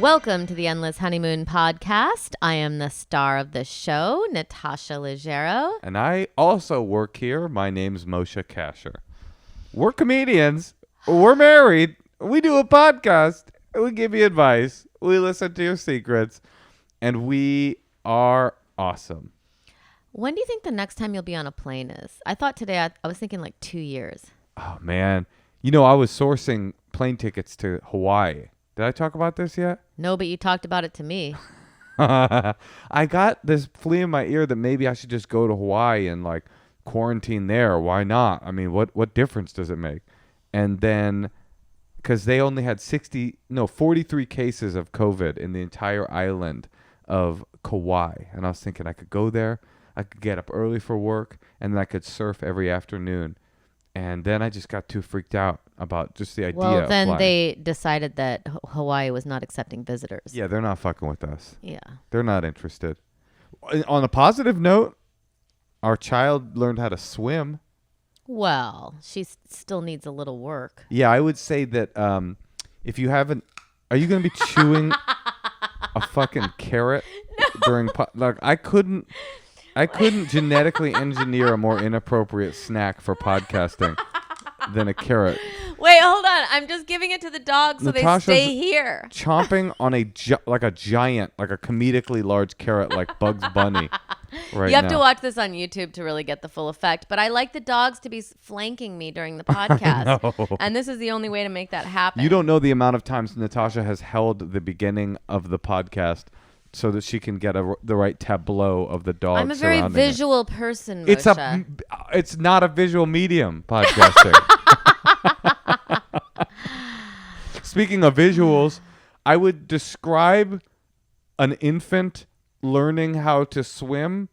Welcome to the Endless Honeymoon Podcast. I am the star of the show, Natasha Leggero. And I also work here. My name's Moshe Kasher. We're comedians. We're married. We do a podcast. We give you advice. We listen to your secrets. And we are awesome. When do you think the next time you'll be on a plane is? I thought today, I was thinking like 2 years. Oh, man. You know, I was sourcing plane tickets to Hawaii. Did I talk about this yet? No, but you talked about it to me. I got this flea in my ear that maybe I should just go to Hawaii and like quarantine there. Why not? I mean, what difference does it make? And then, because they only had 43 cases of COVID in the entire island of Kauai. And I was thinking I could go there. I could get up early for work and then I could surf every afternoon. And then I just got too freaked out about just the idea Well, then of flying. they decided that Hawaii was not accepting visitors. Yeah, they're not fucking with us. Yeah. They're not interested. On a positive note, our child learned how to swim. Well, she still needs a little work. Yeah, I would say that if you haven't... Are you going to be chewing a fucking carrot during... Like, I couldn't genetically engineer a more inappropriate snack for podcasting than a carrot. Wait, hold on. I'm just giving it to the dogs so Natasha's they stay here. Chomping on a giant, like a comedically large carrot like Bugs Bunny right You have now. to watch this on YouTube to really get the full effect. But I like the dogs to be flanking me during the podcast. No. And this is the only way to make that happen. You don't know the amount of times Natasha has held the beginning of the podcast so that she can get the right tableau of the dogs. I'm a very surrounding it. visual person, Moshe. It's not a visual medium, podcasting. Speaking of visuals, I would describe an infant learning how to swim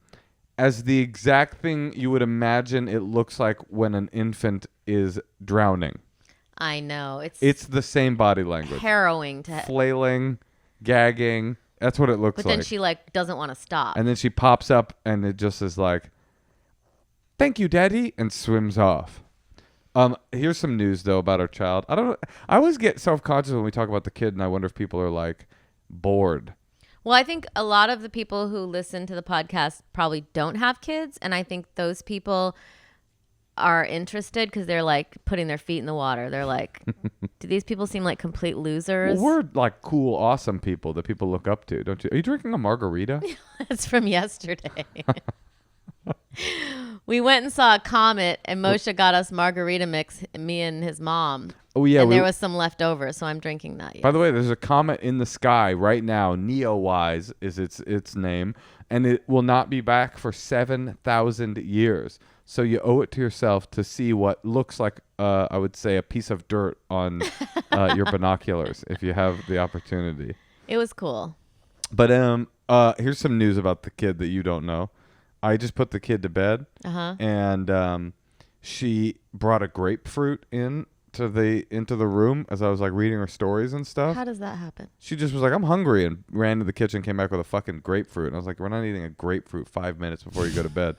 as the exact thing you would imagine it looks like when an infant is drowning. I know. It's the same body language. harrowing to Flailing, gagging. That's what it looks But like. then she doesn't want to stop. And then she pops up and it just is like, "Thank you, Daddy," and swims off. Here's some news though about our child. I always get self-conscious when we talk about the kid, and I wonder if people are like bored. Well, I think a lot of the people who listen to the podcast probably don't have kids, and I think those people are interested because they're like putting their feet in the water. They're like, do these people seem like complete losers? Well, we're like cool, awesome people that people look up to, don't you? Are you drinking a margarita? It's from yesterday. We went and saw a comet, and Moshe got us margarita mix, me and his mom. Oh yeah, and there was some left over, so I'm drinking that. Yes. By the way, there's a comet in the sky right now. Neowise is its name, and it will not be back for 7,000 years. So you owe it to yourself to see what looks like, I would say, a piece of dirt on your binoculars if you have the opportunity. It was cool. But here's some news about the kid that you don't know. I just put the kid to bed, and she brought a grapefruit into the room as I was like reading her stories and stuff. How does that happen? She just was like, "I'm hungry," and ran to the kitchen, came back with a fucking grapefruit. And I was like, "We're not eating a grapefruit 5 minutes before you go to bed."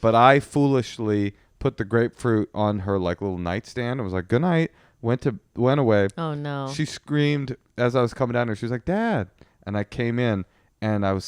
But I foolishly put the grapefruit on her like little nightstand and was like, "Good night." Went away. Oh no. She screamed as I was coming down here. She was like, "Dad." And I came in and I was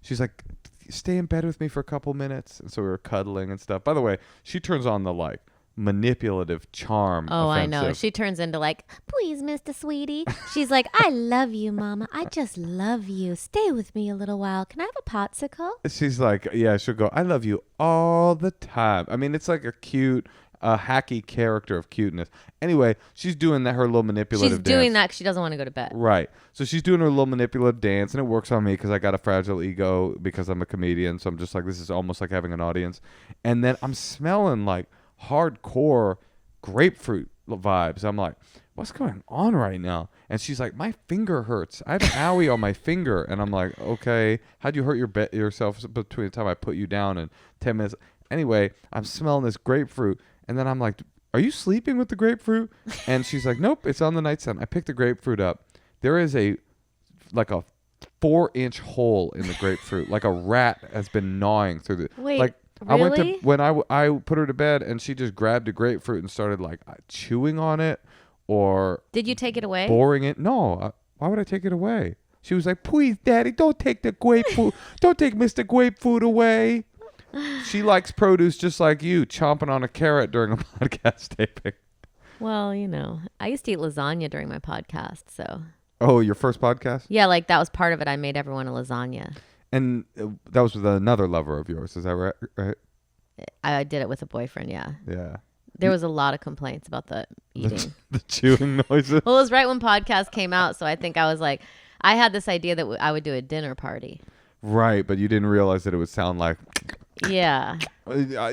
she's like, "Stay in bed with me for a couple minutes." And so we were cuddling and stuff. By the way, she turns on the like manipulative charm. Oh, offensive. I know. She turns into like, "Please, Mr. Sweetie." She's like, "I love you, Mama. I just love you. Stay with me a little while. Can I have a popsicle?" She's like, yeah, she'll go, "I love you all the time." I mean, it's like a cute, hacky character of cuteness. Anyway, she's doing that, her little manipulative She's dance. doing that because she doesn't want to go to bed. Right. So she's doing her little manipulative dance, and it works on me because I got a fragile ego because I'm a comedian. So I'm just like, this is almost like having an audience. And then I'm smelling like hardcore grapefruit vibes. I'm like, what's going on right now? And she's like, "My finger hurts. I have an owie on my finger." And I'm like, okay, how'd you hurt yourself between the time I put you down and 10 minutes? Anyway, I'm smelling this grapefruit. And then I'm like, "Are you sleeping with the grapefruit?" And she's like, "Nope, it's on the nightstand." I picked the grapefruit up. There is a 4-inch hole in the grapefruit, like a rat has been gnawing through the. Wait, like, really? I went to when I put her to bed, and she just grabbed a grapefruit and started like chewing on it, or Did you take it away? boring it. No, Why would I take it away? She was like, please, Daddy, don't take the grapefruit. Don't take Mr. Grapefruit away. She likes produce just like you, chomping on a carrot during a podcast taping. Well, I used to eat lasagna during my podcast, so. Oh, your first podcast? Yeah, like that was part of it. I made everyone a lasagna. And that was with another lover of yours. Is that right? I did it with a boyfriend, yeah. Yeah. There was a lot of complaints about the eating. The chewing noises? Well, it was right when podcast came out, so I think I was like, I had this idea that I would do a dinner party. Right, but you didn't realize that it would sound like... Yeah.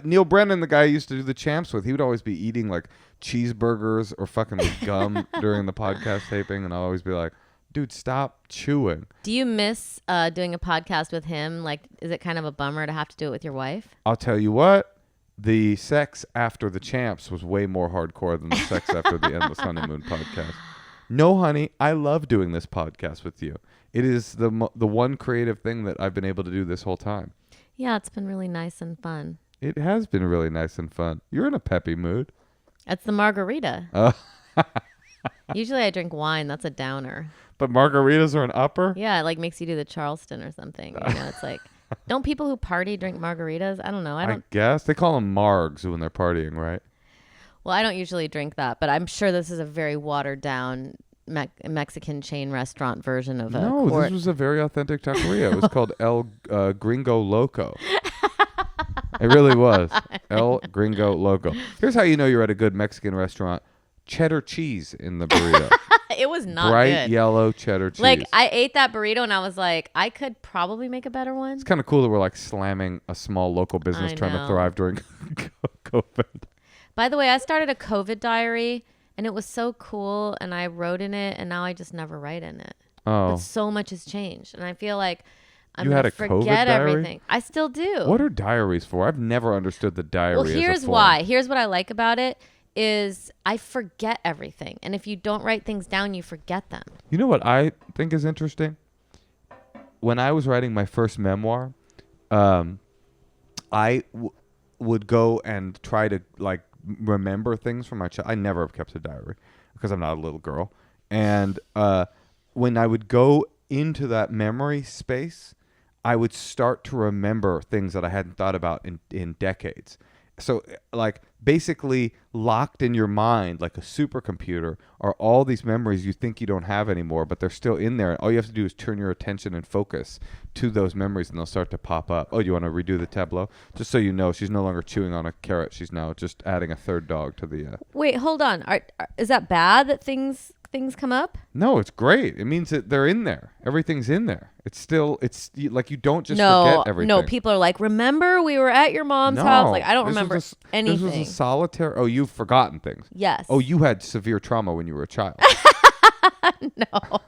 Neil Brennan, the guy I used to do the champs with, he would always be eating like cheeseburgers or fucking with gum during the podcast taping, and I'll always be like, dude, stop chewing. Do you miss doing a podcast with him? Like, is it kind of a bummer to have to do it with your wife? I'll tell you what, the sex after the champs was way more hardcore than the sex after the Endless Honeymoon podcast. No, honey, I love doing this podcast with you. It is the one creative thing that I've been able to do this whole time. Yeah, it's been really nice and fun. It has been really nice and fun. You're in a peppy mood. It's the margarita. Usually I drink wine. That's a downer. But margaritas are an upper? Yeah, it like makes you do the Charleston or something. It's like, don't people who party drink margaritas? I don't know. I guess. They call them margs when they're partying, right? Well, I don't usually drink that, but I'm sure this is a very watered down Mexican chain restaurant version of a this was a very authentic taqueria. It was called El Gringo Loco. It really was. El Gringo Loco. Here's how you know you're at a good Mexican restaurant. Cheddar cheese in the burrito. It was not bright good. Yellow cheddar cheese. Like, I ate that burrito and I was like, I could probably make a better one. It's kind of cool that we're like slamming a small local business trying to thrive during COVID. By the way, I started a COVID diary and it was so cool and I wrote in it and now I just never write in it. Oh. But so much has changed and I feel like I'm You had gonna a COVID forget diary? everything. I still do. What are diaries for? I've never understood the diary. Well, as a here's form. why. Here's what I like about it is I forget everything. And if you don't write things down, you forget them. You know what I think is interesting? When I was writing my first memoir, I would go and try to like remember things from my child. I never have kept a diary because I'm not a little girl. And when I would go into that memory space, I would start to remember things that I hadn't thought about in decades. So like basically locked in your mind like a supercomputer are all these memories you think you don't have anymore, but they're still in there. All you have to do is turn your attention and focus to those memories and they'll start to pop up. Oh, you want to redo the tableau? Just so you know, she's no longer chewing on a carrot. She's now just adding a third dog to the... Wait, hold on. Is that bad that things come up? No, it's great. It means that they're in there. Everything's in there. It's like you don't just forget everything. No, people are like, remember we were at your mom's house? Like, I don't remember anything. This was a solitary... Oh, you've forgotten things. Yes. Oh, you had severe trauma when you were a child. No.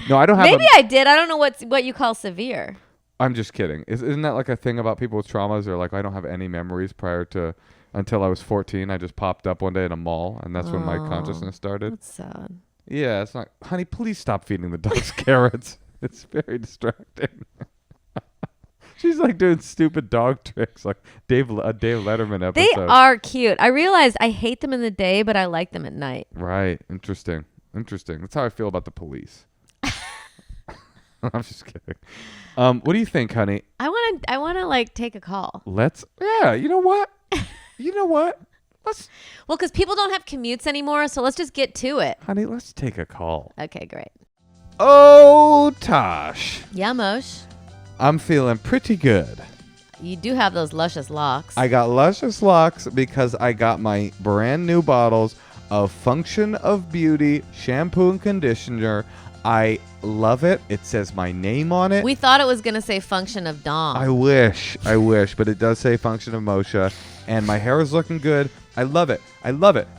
No, I don't have... Maybe I did. I don't know what you call severe. I'm just kidding. Isn't that like a thing about people with traumas? They're like, I don't have any memories until I was 14. I just popped up one day in a mall, and that's when my consciousness started. That's sad. Yeah, it's not... Honey, please stop feeding the dogs carrots. It's very distracting. She's like doing stupid dog tricks, like a Dave Letterman episode. They are cute. I realized I hate them in the day, but I like them at night. Right. Interesting. That's how I feel about the police. I'm just kidding. What do you think, honey? I want to like take a call. Yeah, you know what? Well, because people don't have commutes anymore, so let's just get to it. Honey, let's take a call. Okay, great. Oh, Tosh. Yeah, Moshe. I'm feeling pretty good. You do have those luscious locks. I got luscious locks because I got my brand new bottles of Function of Beauty shampoo and conditioner. I love it. It says my name on it. We thought it was going to say Function of Dom. I wish, but it does say Function of Moshe. And my hair is looking good. I love it.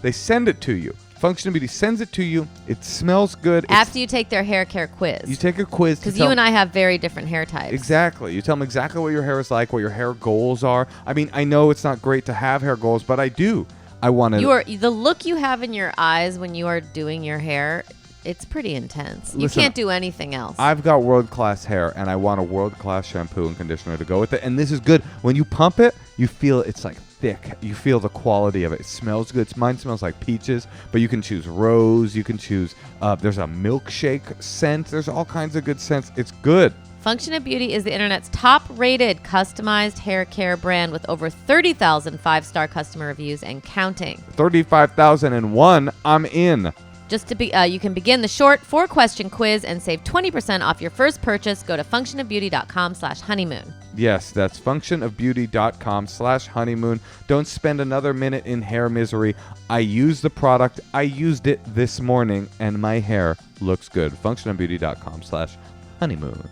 They send it to you. Function of Beauty sends it to you. It smells good. After you take their hair care quiz. You take a quiz. Because you and I have very different hair types. Exactly. You tell them exactly what your hair is like, what your hair goals are. I mean, I know it's not great to have hair goals, but I do. I want to... The look you have in your eyes when you are doing your hair, it's pretty intense. You can't do anything else. I've got world-class hair, and I want a world-class shampoo and conditioner to go with it. And this is good. When you pump it, you feel it's like thick. You feel the quality of it. It smells good. Mine smells like peaches, but you can choose rose. You can choose, there's a milkshake scent. There's all kinds of good scents. It's good. Function of Beauty is the internet's top-rated customized hair care brand with over 30,000 five-star customer reviews and counting. 35,001. I'm in. You can begin the short 4-question quiz and save 20% off your first purchase. Go to functionofbeauty.com/honeymoon. Yes, that's functionofbeauty.com/honeymoon. Don't spend another minute in hair misery. I use the product. I used it this morning, and my hair looks good. functionofbeauty.com/honeymoon.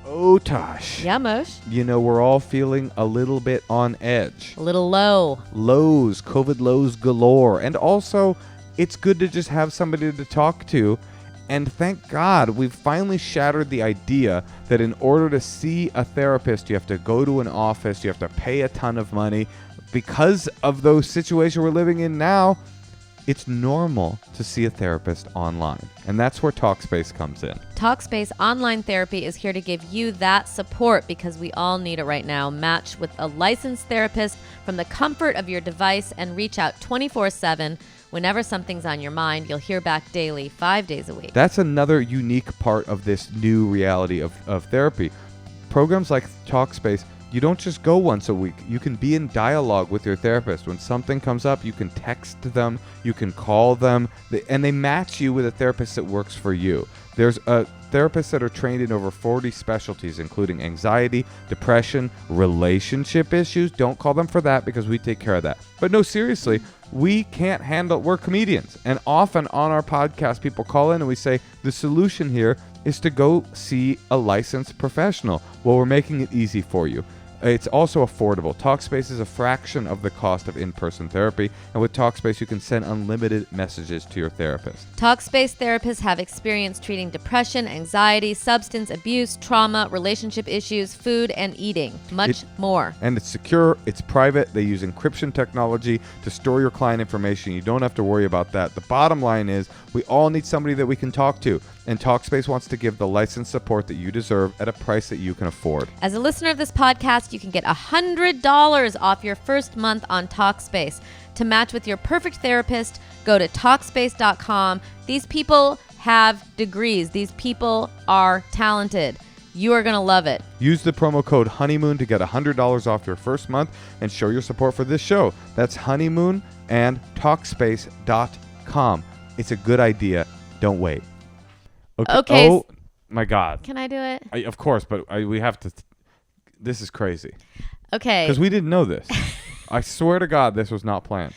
Oh, Tosh. Yeah, Moshe. You know, we're all feeling a little bit on edge. A little low. Lows, COVID lows galore. And also, it's good to just have somebody to talk to. And thank God we've finally shattered the idea that in order to see a therapist, you have to go to an office, you have to pay a ton of money. Because of those situations we're living in now, it's normal to see a therapist online. And that's where Talkspace comes in. Talkspace Online Therapy is here to give you that support because we all need it right now. Match with a licensed therapist from the comfort of your device and reach out 24/7. Whenever something's on your mind, you'll hear back daily, 5 days a week. That's another unique part of this new reality of therapy. Programs like Talkspace, you don't just go once a week. You can be in dialogue with your therapist. When something comes up, you can text them, you can call them, and they match you with a therapist that works for you. There's therapists that are trained in over 40 specialties, including anxiety, depression, relationship issues. Don't call them for that because we take care of that. But no, seriously, we're comedians. And often on our podcast, people call in and we say, the solution here is to go see a licensed professional. Well, we're making it easy for you. It's also affordable. Talkspace is a fraction of the cost of in-person therapy, and with Talkspace, you can send unlimited messages to your therapist. Talkspace therapists have experience treating depression, anxiety, substance abuse, trauma, relationship issues, food, and eating. Much more. And it's secure, it's private. They use encryption technology to store your client information. You don't have to worry about that. The bottom line is we all need somebody that we can talk to, and Talkspace wants to give the licensed support that you deserve at a price that you can afford. As a listener of this podcast, you can get $100 off your first month on Talkspace. To match with your perfect therapist, go to Talkspace.com. These people have degrees. These people are talented. You are going to love it. Use the promo code honeymoon to get $100 off your first month and show your support for this show. That's honeymoon and Talkspace.com. It's a good idea. Don't wait. Okay. Oh, my God. Can I do it? Of course, but we have to. This is crazy. Okay. Because we didn't know this. I swear to God, this was not planned.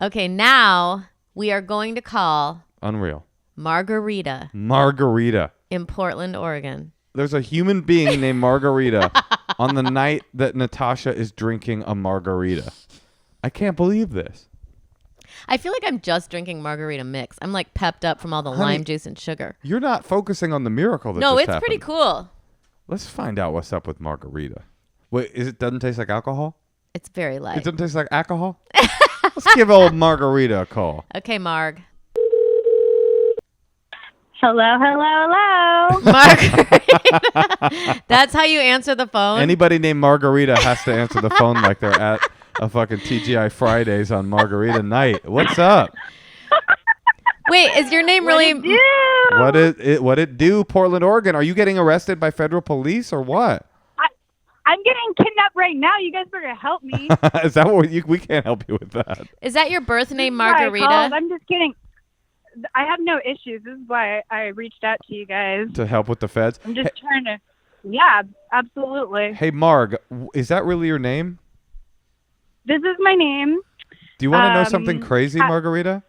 Okay, now we are going to call Unreal. Margarita In Portland, Oregon. There's a human being named Margarita on the night that Natasha is drinking a margarita. I can't believe this. I feel like I'm just drinking margarita mix. I'm like pepped up from all the lime juice and sugar. You're not focusing on the miracle that No, just it's happened. pretty cool. Let's find out what's up with margarita. Wait, it doesn't taste like alcohol? It's very light. It doesn't taste like alcohol? Let's give old Margarita a call. Okay, Marg. Hello. Margarita. That's how you answer the phone? Anybody named Margarita has to answer the phone like they're at a fucking TGI Fridays on Margarita night. What's up? Wait, is your name really... What it do, Portland, Oregon? Are you getting arrested by federal police or what? I'm getting kidnapped right now. You guys better help me. Is that what we can't help you with that? Is that your birth name, This is why I Margarita? called. I'm just kidding. I have no issues. This is why I reached out to you guys. To help with the feds? I'm just trying to... Yeah, absolutely. Hey, Marg, is that really your name? This is my name. Do you want to know something crazy, Margarita?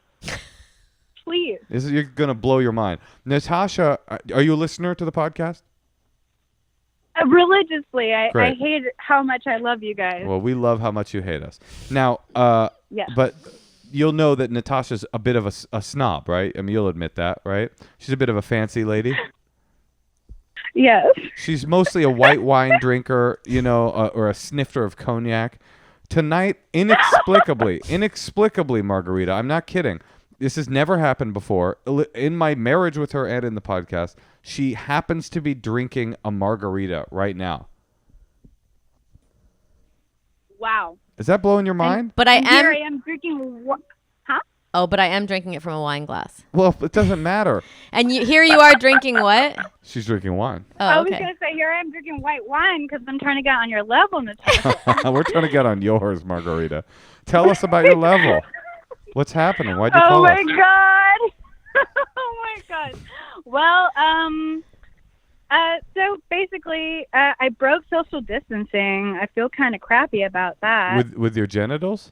Please. You're going to blow your mind. Natasha, are you a listener to the podcast? Religiously. I Great. hate how much I love you guys. Well, we love how much you hate us. Now, Yeah. but you'll know that Natasha's a bit of a snob, right? I mean, you'll admit that, right? She's a bit of a fancy lady. Yes. She's mostly a white wine drinker, or a snifter of cognac. Tonight, inexplicably, Margarita, I'm not kidding. This has never happened before. In my marriage with her and in the podcast, she happens to be drinking a margarita right now. Wow. Is that blowing your mind? But I Here I am. am drinking. Huh? Oh, but I am drinking it from a wine glass. Well, it doesn't matter. And here you are drinking what? She's drinking wine. Oh, I was okay. gonna say here I am drinking white wine because I'm trying to get on your level, Natasha. We're trying to get on yours, Margarita. Tell us about your level. What's happening? Why'd you Oh call my us? god! Oh my god! Well, so basically, I broke social distancing. I feel kind of crappy about that. With your genitals?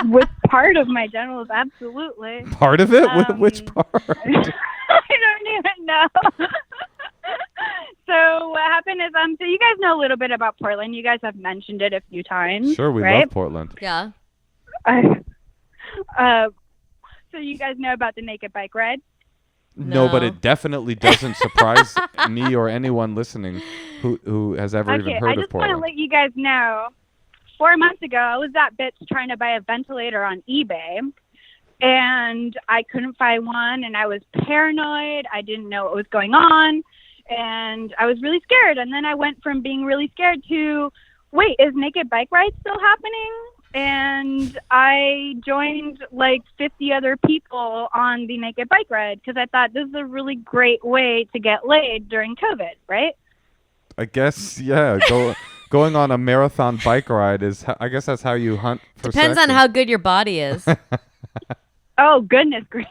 With part of my genitals, absolutely. Part of it? Which part? I don't even know. So what happened is, so you guys know a little bit about Portland. You guys have mentioned it a few times. Sure, we right? love Portland. Yeah. So you guys know about the naked bike ride? No, but No. it definitely doesn't surprise me or anyone listening who has ever even heard I of just want to Portland. let you guys know. 4 months ago, I was that bitch trying to buy a ventilator on eBay, and I couldn't find one, and I was paranoid. I didn't know what was going on, and I was really scared. And then I went from being really scared to, wait, is Naked Bike Ride still happening? And I joined like 50 other people on the Naked Bike Ride because I thought this is a really great way to get laid during COVID, right? I guess, yeah. Going on a marathon bike ride I guess that's how you hunt for Depends sex. on how good your body is. Oh, goodness gracious.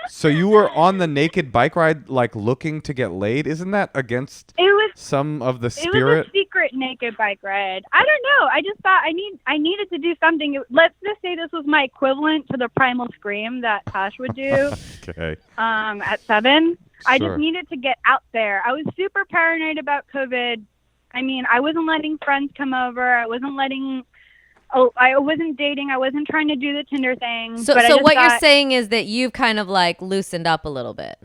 So you were on the naked bike ride, like looking to get laid? Isn't that against It was some of the It spirit? was a secret naked bike ride. I don't know. I just thought I needed to do something. Let's just say this was my equivalent to the primal scream that Tosh would do Okay. at 7. I Sure. just needed to get out there. I was super paranoid about COVID. I mean, I wasn't letting friends come over. I wasn't dating. I wasn't trying to do the Tinder thing. So but I just what you're thought- saying is that you've kind of like loosened up a little bit.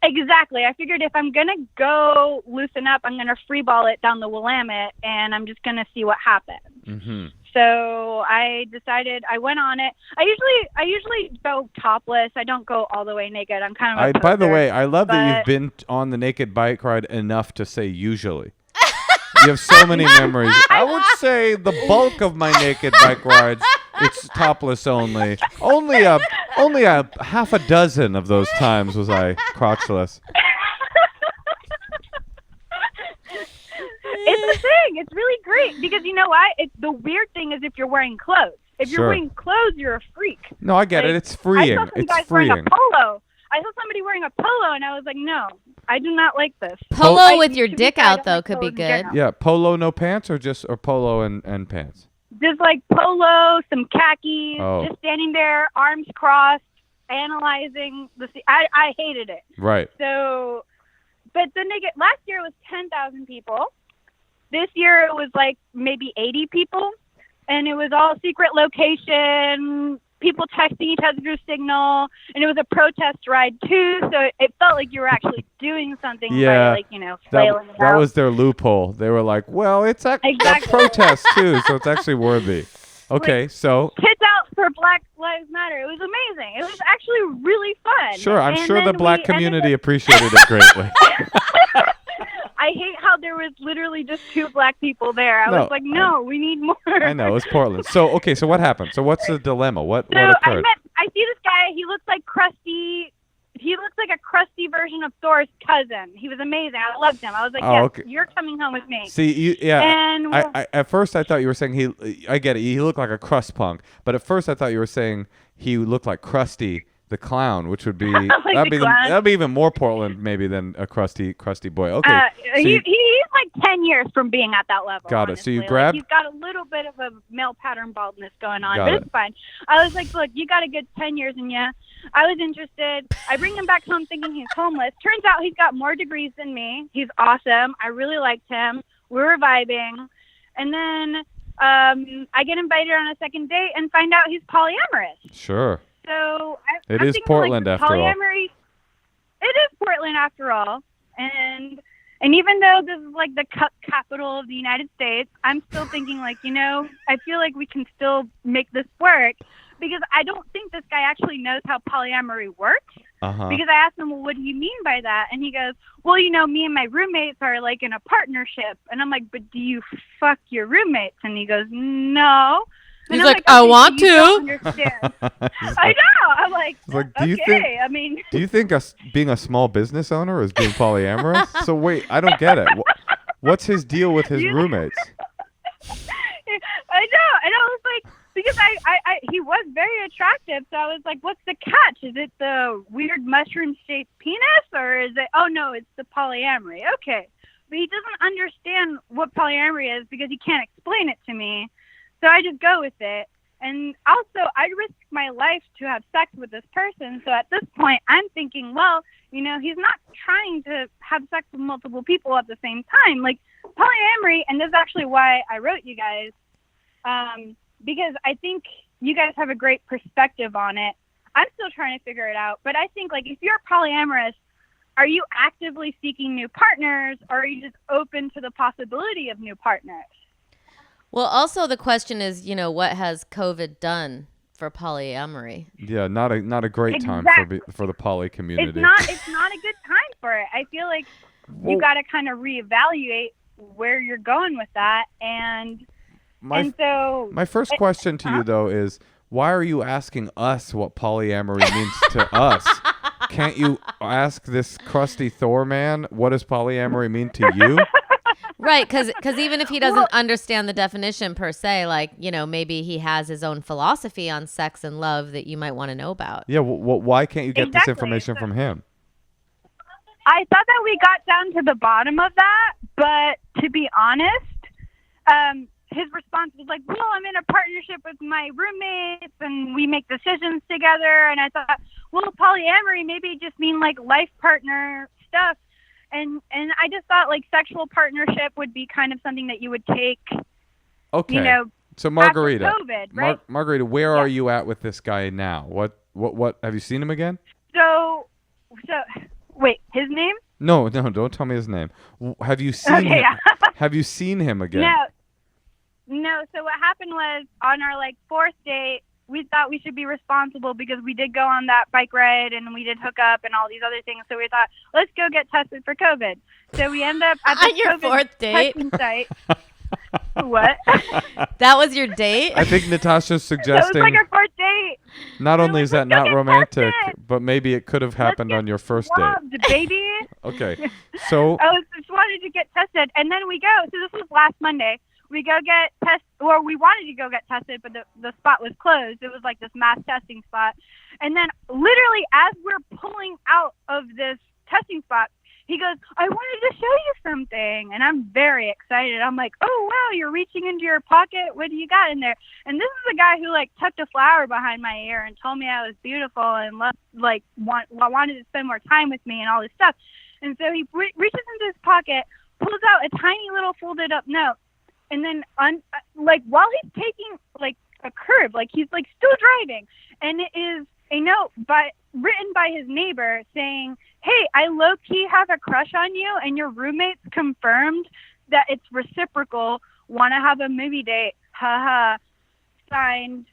Exactly. I figured if I'm going to go loosen up, I'm going to freeball it down the Willamette, and I'm just going to see what happens. Mm-hmm. So I decided I went on it. I usually go topless. I don't go all the way naked. I'm kind of a By the poser. way, I love that you've but- been on the naked bike ride enough to say usually. You have so many memories. I would say the bulk of my naked bike rides, it's topless only. Only a half a dozen of those times was I crotchless. It's a thing. It's really great because you know why? The weird thing is if you're wearing clothes. If you're Sure. wearing clothes, you're a freak. No, I get it. Like, It's freeing. I saw some It's guys wearing a freeing. polo. I saw somebody wearing a polo, and I was like, no, I do not like this. Polo I- with your to be dick fair, I out don't though like could be clothes in good. general. Yeah, polo no pants or polo and pants? Just like polo, some khakis, Oh. just standing there, arms crossed, analyzing the. I hated it. Right. So, but the naked last year was 10,000 people. This year it was like maybe 80 people, and it was all secret location. People texting each other through Signal, and it was a protest ride too. So it felt like you were actually doing something Yeah. by like flailing That about. was their loophole. They were like, well, it's a Exactly. protest too, so it's actually worthy. Okay, so Tits out for Black Lives Matter. It was amazing. It was actually really fun. sure, I'm And sure the then black we ended community appreciated it greatly. I hate how there was literally just 2 black people there. I No, was like, no, we need more. I know, it's Portland. So, okay, so what happened? So what's the dilemma? What So occurred? I see this guy. He looks like Krusty. He looks like a crusty version of Thor's cousin. He was amazing. I loved him. I was like, Oh, yes, okay. you're coming home with me. See, yeah. And I at first I thought you were saying I get it. He looked like a crust punk, but at first I thought you were saying he looked like Krusty the Clown, which would be Like the clown. that'd be even more Portland maybe than a crusty boy. Okay, so he's you- like 10 years from being at that level. Got it. So you honestly. grabbed- Like, he's got a little bit of a male pattern baldness going on, Got but it. it's fine. I was like, look, you got a good 10 years in you. I was interested. I bring him back home thinking he's homeless. Turns out he's got more degrees than me. He's awesome. I really liked him. We were vibing. And then I get invited on a second date and find out he's polyamorous. sure. So It I'm is thinking, Portland like, after all. polyamory, it is Portland after all. And even though this is like the capital of the United States, I'm still thinking like, I feel like we can still make this work because I don't think this guy actually knows how polyamory works. Because I asked him, well, what do you mean by that? And he goes, well, you know, me and my roommates are like in a partnership. And I'm like, but do you fuck your roommates? And he goes, no. And He's I'm like, okay, I so want you don't to. understand. I know. I'm like, do you okay. think? I mean, Do you think being a small business owner is being polyamorous? So wait, I don't get it. What's his deal with his roommates? I know. And I was like, because he was very attractive. So I was like, what's the catch? Is it the weird mushroom-shaped penis, or is it, oh, no, it's the polyamory. Okay. But he doesn't understand what polyamory is because he can't explain it to me. So I just go with it. And also, I risk my life to have sex with this person. So at this point, I'm thinking, well, you know, he's not trying to have sex with multiple people at the same time. Like, polyamory, and this is actually why I wrote you guys, because I think you guys have a great perspective on it. I'm still trying to figure it out. But I think, like, if you're polyamorous, are you actively seeking new partners, or are you just open to the possibility of new partners? Well, also the question is, you know, what has COVID done for polyamory? Yeah, not a great time for the poly community. It's not a good time for it. I feel like you got to kind of reevaluate where you're going with that, and so my first question to you though is, why are you asking us what polyamory means to us? Can't you ask this crusty Thor man, what does polyamory mean to you? Right, because even if he doesn't understand the definition per se, like, you know, maybe he has his own philosophy on sex and love that you might want to know about. Yeah, why can't you get this information from him? I thought that we got down to the bottom of that, but to be honest, his response was like, well, I'm in a partnership with my roommates and we make decisions together. And I thought, well, polyamory maybe just mean like life partner stuff. And I just thought like sexual partnership would be kind of something that you would take, you know, so Margarita, after COVID, right? Margarita, where are you at with this guy now? What have you seen him again? So wait, his name? No, don't tell me his name. Have you seen him? Have you seen him again? No. So what happened was on our like fourth date, we thought we should be responsible because we did go on that bike ride and we did hook up and all these other things. So we thought, let's go get tested for COVID. So we end up at the your COVID fourth date testing site. What? That was your date? I think Natasha's suggesting. That was like our fourth date. Not only is that not romantic, tested. but maybe it could have happened on your first date. Baby. Okay, so I just wanted to get tested, and then we go. So this was last Monday. We go get or we wanted to go get tested, but the spot was closed. It was like this mass testing spot. And then literally as we're pulling out of this testing spot, he goes, I wanted to show you something. And I'm very excited. I'm like, oh, wow, you're reaching into your pocket. What do you got in there? And this is a guy who like tucked a flower behind my ear and told me I was beautiful and wanted to spend more time with me and all this stuff. And so he reaches into his pocket, pulls out a tiny little folded up note. And then, while he's taking, like, a curb, like, he's, like, still driving. And it is a note written by his neighbor saying, hey, I low-key have a crush on you, and your roommates confirmed that it's reciprocal. Want to have a movie date? Haha. Signed,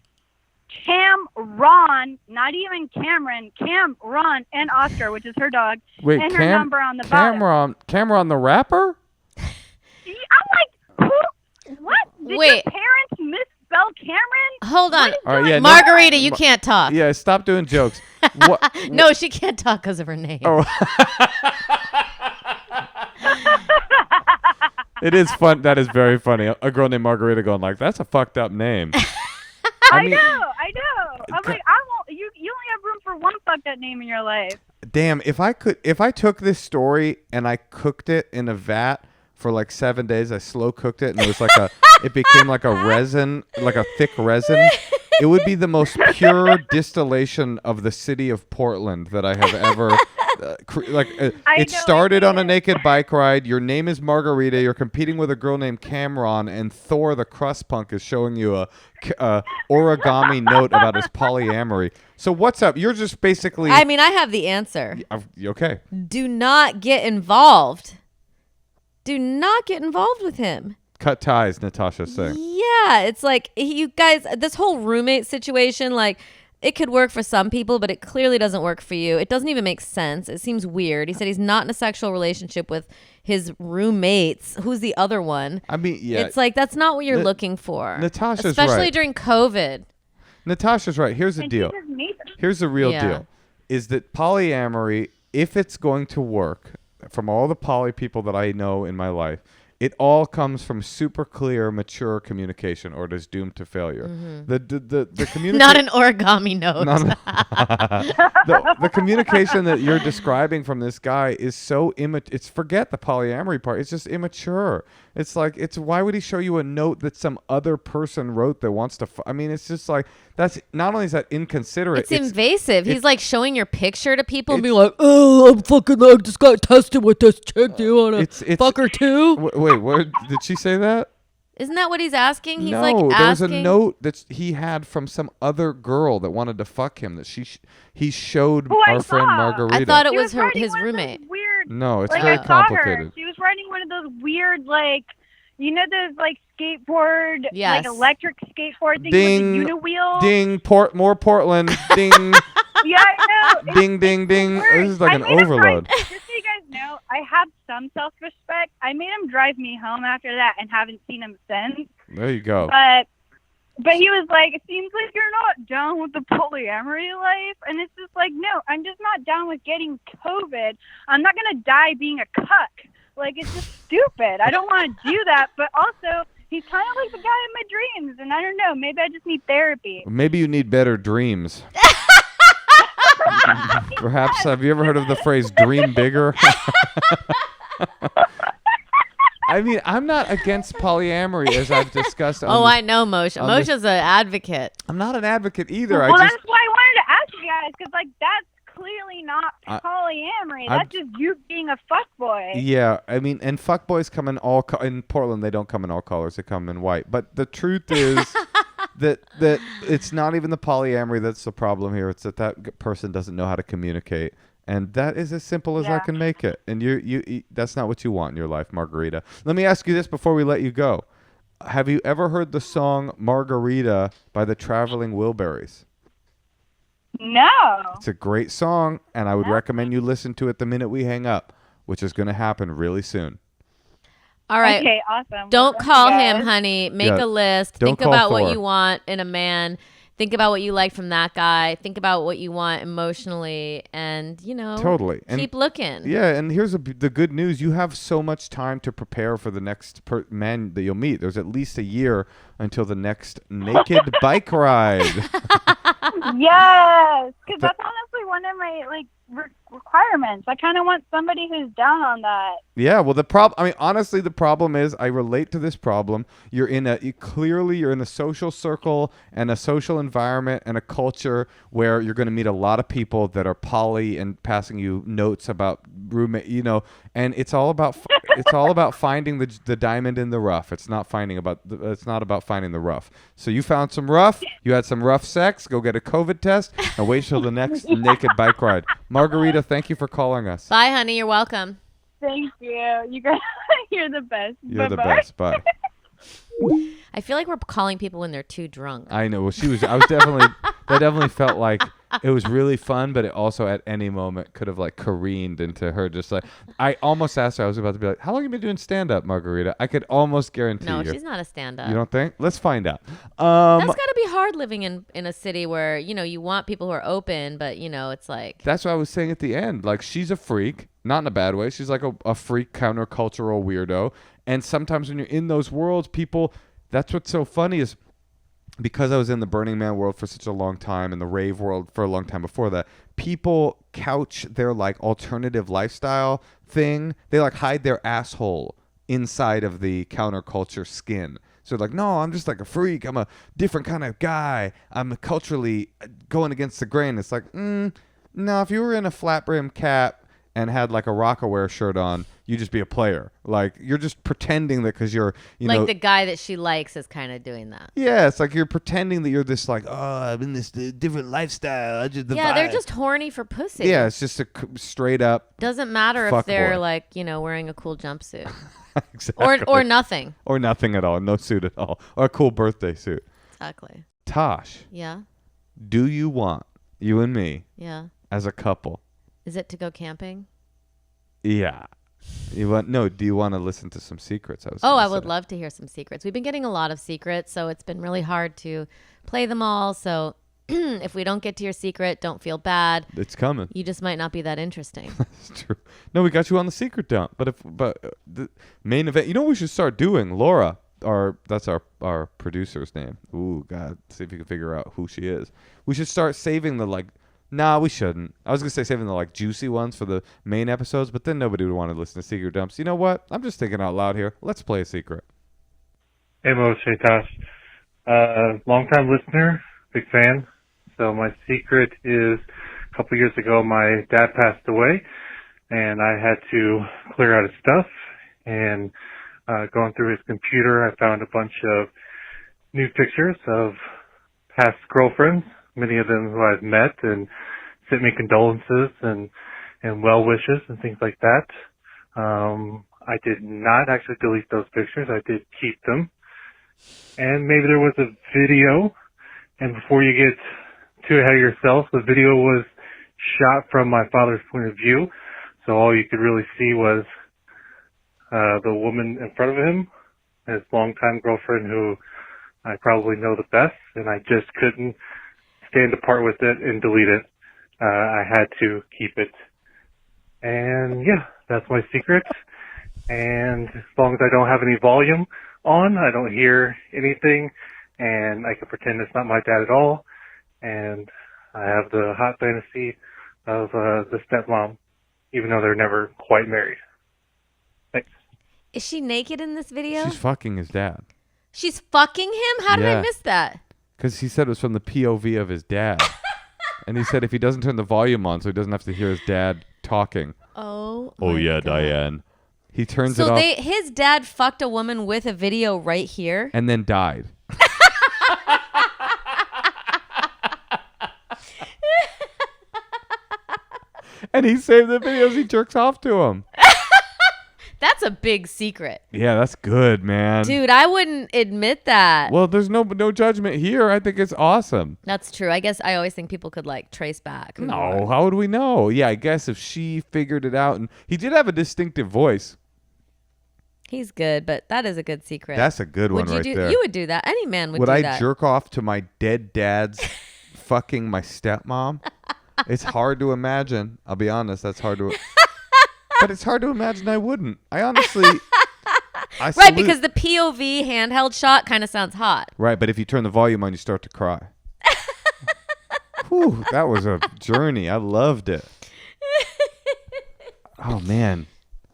Cam Ron, not even Cameron, Cam Ron, and Oscar, which is her dog. Wait, and her number on the bottom. Cameron the rapper? I'm like, who? What? Did your parents misspell Cameron? Hold on. All right, yeah, Margarita, you can't talk. Yeah, stop doing jokes. No, she can't talk because of her name. Oh. It is fun. That is very funny. A girl named Margarita going like, that's a fucked up name. I know. I'm like, you only have room for one fucked up name in your life. Damn, if I took this story and I cooked it in a vat for like 7 days, I slow cooked it, and it was like it became like a resin, like a thick resin. It would be the most pure distillation of the city of Portland that I have ever. It started on a naked bike ride. Your name is Margarita. You're competing with a girl named Cameron, and Thor the crust punk is showing you a origami note about his polyamory. So what's up? You're just basically. I mean, I have the answer. Okay. Do not get involved. Do not get involved with him. Cut ties, Natasha's saying. Yeah, it's like you guys, this whole roommate situation, like it could work for some people, but it clearly doesn't work for you. It doesn't even make sense. It seems weird. He said he's not in a sexual relationship with his roommates. Who's the other one? I mean, yeah. It's like, that's not what you're looking for. Natasha's especially right. during COVID. Natasha's right. Here's the deal. Here's the real deal. Is that polyamory, if it's going to work, from all the poly people that I know in my life, it all comes from super clear, mature communication, or it is doomed to failure. The communication, Not an origami note. The communication that you're describing from this guy is so immature. It's forget the polyamory part. It's just immature. It's like, why would he show you a note that some other person wrote that wants to? I mean, it's just like, that's not only is that inconsiderate. It's invasive. He's like showing your picture to people and being like, oh, I just got tested with this chick. Do you want to fuck her too? Wait, what? Did she say that? Isn't that what he's asking? He's no, like asking. There was a note that he had from some other girl that wanted to fuck him that he showed our friend Margarita. I thought it was his roommate. No, it's like, very I saw complicated. Her. She was riding one of those weird, like, you know, those like skateboard, like electric skateboard things Ding, with the unibwheel. Ding, more Portland. Ding. Yeah, I know. Ding, ding, ding. This is like an overload. Just so you guys know, I have some self-respect. I made him drive me home after that and haven't seen him since. There you go. But he was like, it seems like you're not down with the polyamory life. And it's just like, no, I'm just not down with getting COVID. I'm not going to die being a cuck. Like, it's just stupid. I don't want to do that. But also, he's kind of like the guy in my dreams. And I don't know, maybe I just need therapy. Maybe you need better dreams. Perhaps, have you ever heard of the phrase dream bigger? I mean, I'm not against polyamory, as I've discussed. I know Moshe. Moshe's an advocate. I'm not an advocate either. Well, that's why I wanted to ask you guys, because, like, that's clearly not polyamory. That's just you being a fuckboy. Yeah, I mean, and fuckboys come in in Portland, they don't come in all colors. They come in white. But the truth is that it's not even the polyamory that's the problem here. It's that person doesn't know how to communicate. And that is as simple as I can make it. And you that's not what you want in your life, Margarita. Let me ask you this before we let you go. Have you ever heard the song Margarita by the Traveling Wilburys? No. It's a great song, and I would recommend you listen to it the minute we hang up, which is going to happen really soon. All right. Okay, awesome. Don't call him, honey. Make a list. Don't Think call about Thor. what you want in a man. Think about what you like from that guy. Think about what you want emotionally, and totally keep looking. Yeah, and here's the good news: you have so much time to prepare for the next man that you'll meet. There's at least a year until the next naked bike ride. Yes, because that's honestly one of my requirements. I kind of want somebody who's down on that. Yeah, well, honestly, the problem is I relate to this problem. You're in a social circle and a social environment and a culture where you're going to meet a lot of people that are poly and passing you notes about roommate, and it's all about finding the diamond in the rough. It's not about finding the rough. So you found some rough, you had some rough sex, go get a COVID test and wait till the next naked bike ride. Margarita, thank you for calling us. Bye, honey. You're welcome. Thank you. You guys, you're the best. You're the best. Bye. I feel like we're calling people when they're too drunk. I know. Well, that definitely felt like it was really fun, but it also at any moment could have careened into her. Just I almost asked her, I was about to be like, how long have you been doing stand-up, Margarita? I could almost guarantee you. No, she's not a stand-up. You don't think? Let's find out. That's got to be hard living in a city where, you want people who are open, but, it's like. That's what I was saying at the end. She's a freak, not in a bad way. She's like a freak countercultural weirdo. And sometimes when you're in those worlds, that's what's so funny is because I was in the Burning Man world for such a long time and the rave world for a long time before that, people couch their alternative lifestyle thing. They hide their asshole inside of the counterculture skin. So no, I'm just a freak. I'm a different kind of guy. I'm culturally going against the grain. It's no, if you were in a flat brim cap and had a Rockaware shirt on, you just be a player. You're just pretending that because you're, the guy that she likes is kind of doing that. Yeah, it's you're pretending that you're this I'm in this different lifestyle. They're just horny for pussy. Yeah, it's just a straight up. Doesn't matter if they're wearing a cool jumpsuit. Exactly. Or nothing. Or nothing at all. No suit at all. Or a cool birthday suit. Exactly. Tosh. Yeah. Do you want, you and me, Yeah. as a couple? Is it to go camping? Yeah. You want? No. Do you want to listen to some secrets? I would love to hear some secrets. We've been getting a lot of secrets, so it's been really hard to play them all. So if we don't get to your secret, don't feel bad. It's coming. You just might not be that interesting. That's true. No, we got you on the secret dump. But the main event, you know what we should start doing? Laura, that's our producer's name. Ooh, God. See if you can figure out who she is. We should start saving the Nah, we shouldn't. I was going to say saving the juicy ones for the main episodes, but then nobody would want to listen to secret dumps. You know what? I'm just thinking out loud here. Let's play a secret. Hey, Moshe, Natasha. Long-time listener, big fan. So my secret is a couple years ago, my dad passed away, and I had to clear out his stuff. And going through his computer, I found a bunch of new pictures of past girlfriends, many of them who I've met and sent me condolences and well wishes and things like that. I did not actually delete those pictures. I did keep them. And maybe there was a video, and before you get too ahead of yourself, the video was shot from my father's point of view, so all you could really see was the woman in front of him, his longtime girlfriend who I probably know the best, and I just couldn't stand apart with it and delete it. I had to keep it. And yeah, that's my secret. And as long as I don't have any volume on, I don't hear anything, and I can pretend it's not my dad at all. And I have the hot fantasy of the stepmom, even though they're never quite married. Thanks. Is she naked in this video? She's fucking his dad. She's fucking him? How did I miss that? Because he said it was from the POV of his dad. And he said if he doesn't turn the volume on so he doesn't have to hear his dad talking. Oh yeah, God. Diane. He turns it so off. His dad fucked a woman with a video right here? And then died. And he saved the videos. He jerks off to him. That's a big secret. Yeah, that's good, man. Dude, I wouldn't admit that. Well, there's no judgment here. I think it's awesome. That's true. I guess I always think people could trace back. No, how would we know? Yeah, I guess if she figured it out. And he did have a distinctive voice. He's good, but that is a good secret. That's a good one right there. You would do that. Any man would do that. Would that. I jerk off to my dead dad's fucking my stepmom? It's hard to imagine. I'll be honest. That's hard to... But it's hard to imagine I wouldn't. I honestly... Right, because the POV handheld shot kind of sounds hot. Right, but if you turn the volume on, you start to cry. Whew, that was a journey. I loved it. Oh, man.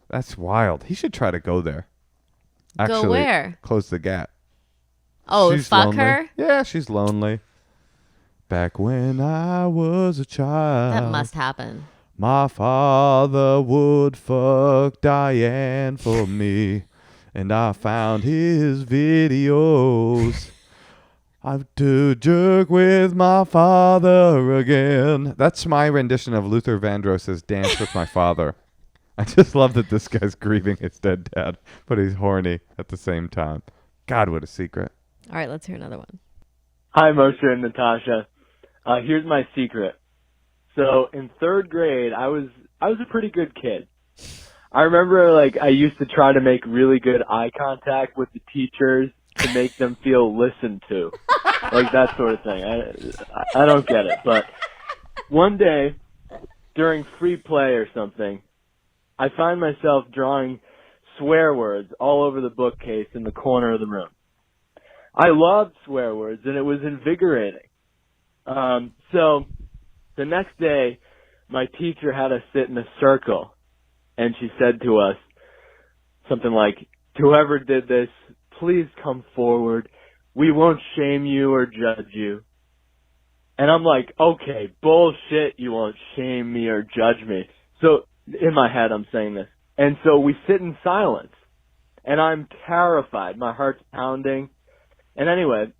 That's wild. He should try to go there. Actually, go where? Close the gap. Oh, she's fuck lonely. her? Yeah, she's lonely. Back when I was a child. That must happen. My father would fuck Diane for me. And I found his videos. I have to jerk with my father again. That's my rendition of Luther Vandross's Dance with My Father. I just love that this guy's grieving his dead dad, but he's horny at the same time. God, what a secret. All right, let's hear another one. Hi, Moshe and Natasha. Here's my secret. So in third grade, I was a pretty good kid. I remember I used to try to make really good eye contact with the teachers to make them feel listened to, that sort of thing. I don't get it, but one day during free play or something, I find myself drawing swear words all over the bookcase in the corner of the room. I loved swear words, and it was invigorating. So the next day, my teacher had us sit in a circle, and she said to us something like, "Whoever did this, please come forward. We won't shame you or judge you." And I'm like, okay, bullshit, you won't shame me or judge me. So in my head, I'm saying this. And so we sit in silence, and I'm terrified. My heart's pounding. And anyway,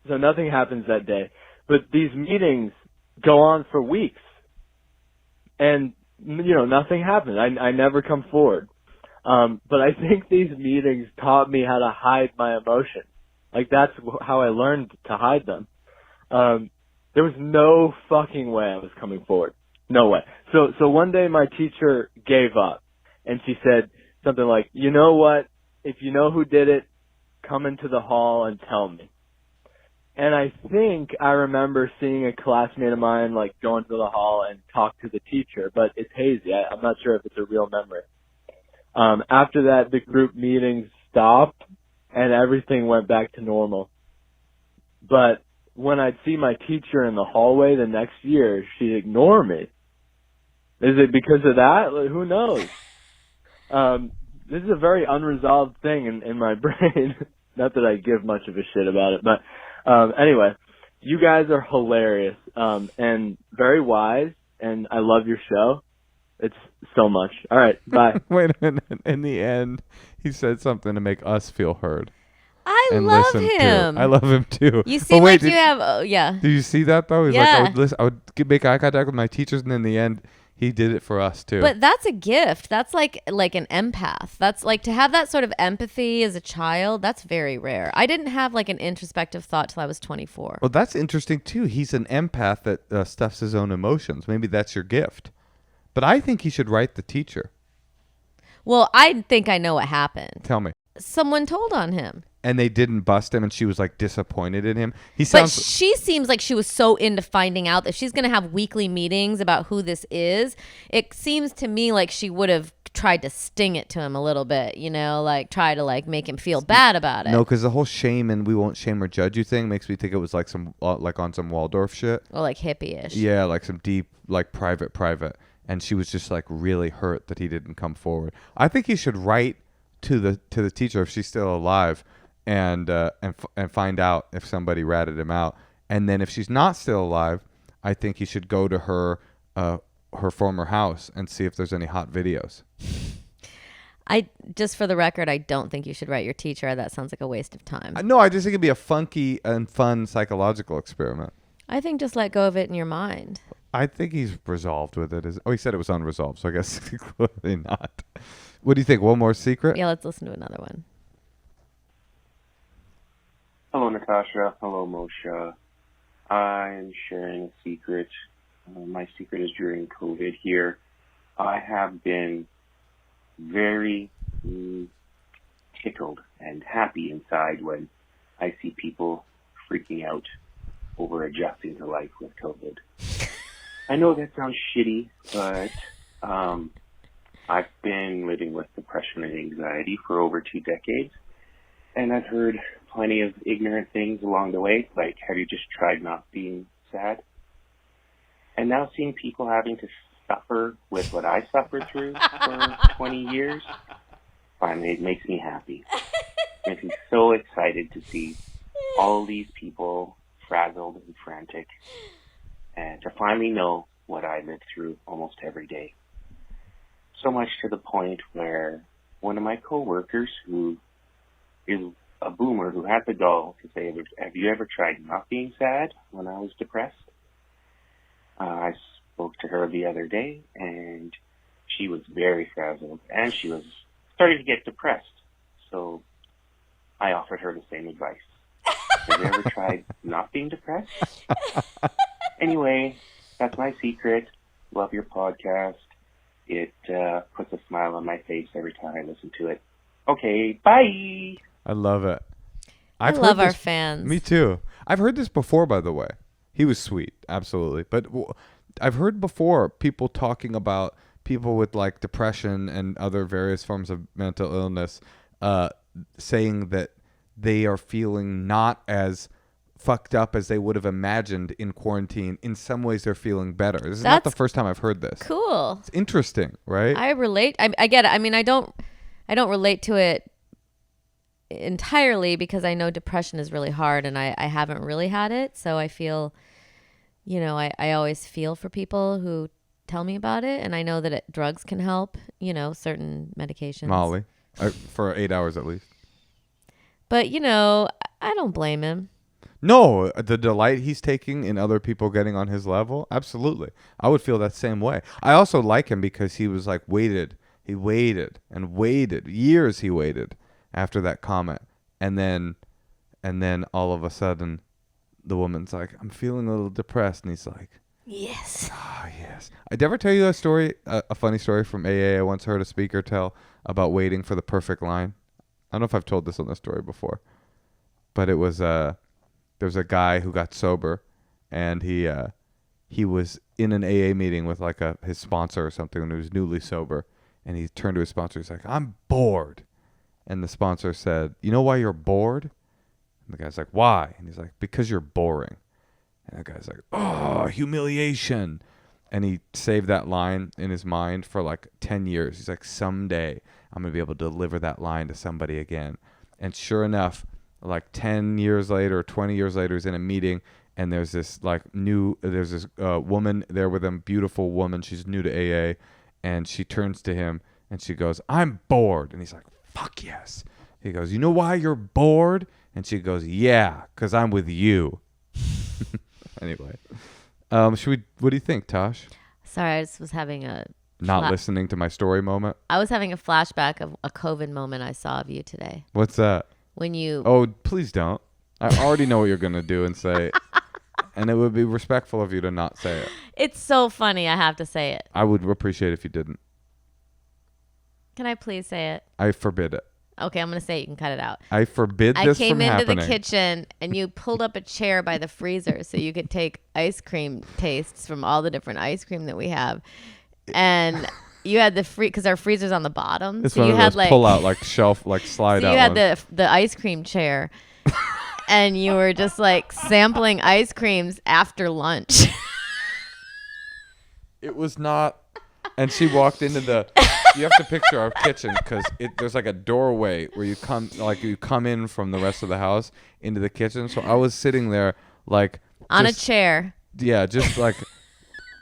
so nothing happens that day. But these meetings go on for weeks. And, nothing happens. I never come forward. But I think these meetings taught me how to hide my emotions. That's how I learned to hide them. There was no fucking way I was coming forward. No way. So one day my teacher gave up, and she said something like, you know what? If you know who did it, come into the hall and tell me. And I think I remember seeing a classmate of mine like go into the hall and talk to the teacher, but it's hazy. I'm not sure if it's a real memory. After that, the group meetings stopped and everything went back to normal. But when I'd see my teacher in the hallway the next year, she'd ignore me. Is it because of that? Who knows? This is a very unresolved thing in my brain. Not that I give much of a shit about it, but anyway, you guys are hilarious and very wise, and I love your show. It's so much. All right, bye. Wait a minute. In the end, he said something to make us feel heard. I And love listen him. To. I love him too. You seem like you have, yeah. Did you see that though? He's Yeah. like, I would make eye contact with my teachers, and in the end, he did it for us too. But that's a gift. That's like an empath. That's like to have that sort of empathy as a child. That's very rare. I didn't have like an introspective thought till I was 24. Well, that's interesting too. He's an empath that stuffs his own emotions. Maybe that's your gift. But I think he should write the teacher. Well, I think I know what happened. Tell me. Someone told on him. And they didn't bust him, and she was like disappointed in him. But she seems like she was so into finding out that she's going to have weekly meetings about who this is. It seems to me like she would have tried to sting it to him a little bit, you know, like try to like make him feel bad about it. No, because the whole shame and we won't shame or judge you thing makes me think it was like some like on some Waldorf shit. Or like hippie-ish. Yeah, like some deep, like private. And she was just like really hurt that he didn't come forward. I think he should write to the teacher if she's still alive, and find out if somebody ratted him out. And then if she's not still alive, I think he should go to her former house and see if there's any hot videos. Just for the record, I don't think you should write your teacher. That sounds like a waste of time. No, I just think it'd be a funky and fun psychological experiment. I think just let go of it in your mind. I think he's resolved with it. He said it was unresolved, so I guess clearly not. What do you think? One more secret? Yeah, let's listen to another one. Hello, Natasha. Hello, Moshe. I'm sharing a secret. My secret is during COVID here. I have been very tickled and happy inside when I see people freaking out over adjusting to life with COVID. I know that sounds shitty, but I've been living with depression and anxiety for over 2 decades, and I've heard plenty of ignorant things along the way, like, have you just tried not being sad? And now seeing people having to suffer with what I suffered through for 20 years, finally it makes me happy. It makes me so excited to see all these people frazzled and frantic, and to finally know what I lived through almost every day. So much to the point where one of my coworkers, who is a boomer who had the gall to say, have you ever tried not being sad when I was depressed? I spoke to her the other day, and she was very frazzled, and she was starting to get depressed. So I offered her the same advice. Have you ever tried not being depressed? Anyway, that's my secret. Love your podcast. It puts a smile on my face every time I listen to it. Okay, bye. I love it. I love our fans. Me too. I've heard this before, by the way. He was sweet, absolutely. But I've heard before people talking about people with like depression and other various forms of mental illness saying that they are feeling not as fucked up as they would have imagined in quarantine. In some ways, they're feeling better. This is not the first time I've heard this. Cool. It's interesting, right? I relate. I get it. I mean, I don't relate to it entirely because I know depression is really hard and I haven't really had it. So I feel, you know, I always feel for people who tell me about it. And I know that drugs can help, you know, certain medications. Molly, for 8 hours at least. But, you know, I don't blame him. No, the delight he's taking in other people getting on his level, absolutely. I would feel that same way. I also like him because he was like waited. He waited and waited. Years he waited after that comment. And then all of a sudden, the woman's like, I'm feeling a little depressed. And he's like, Yes. oh, yes. I'd ever tell you a story, a funny story from AA. I once heard a speaker tell about waiting for the perfect line. I don't know if I've told this on the story before, but it was there was a guy who got sober, and he was in an AA meeting with like his sponsor or something when he was newly sober, and he turned to his sponsor. He's like, I'm bored. And the sponsor said, you know why you're bored? And the guy's like, why? And he's like, because you're boring. And the guy's like, oh, humiliation. And he saved that line in his mind for like 10 years. He's like, someday I'm going to be able to deliver that line to somebody again. And sure enough, like 10 years later, 20 years later, he's in a meeting, and there's this woman there with him, beautiful woman. She's new to AA, and she turns to him and she goes, I'm bored. And he's like, fuck yes. He goes, you know why you're bored? And she goes, yeah, because I'm with you. Anyway, what do you think, Tosh? Sorry, I just was having a not listening to my story moment. I was having a flashback of a COVID moment I saw of you today. What's that? When you... Oh, please don't. I already know what you're going to do and say. And it would be respectful of you to not say it. It's so funny, I have to say it. I would appreciate it if you didn't. Can I please say it? I forbid it. Okay, I'm going to say it. You can cut it out. I forbid this from happening. I came into the kitchen, and you pulled up a chair by the freezer so you could take ice cream tastes from all the different ice cream that we have. And you had the because our freezer's on the bottom. It's so one you of had those pull out, like shelf, like slide so out. You had the ice cream chair, and you were just like sampling ice creams after lunch. It was not. And she walked into you have to picture our kitchen, because there's like a doorway where you come in from the rest of the house into the kitchen. So I was sitting there like on a chair. Yeah, just like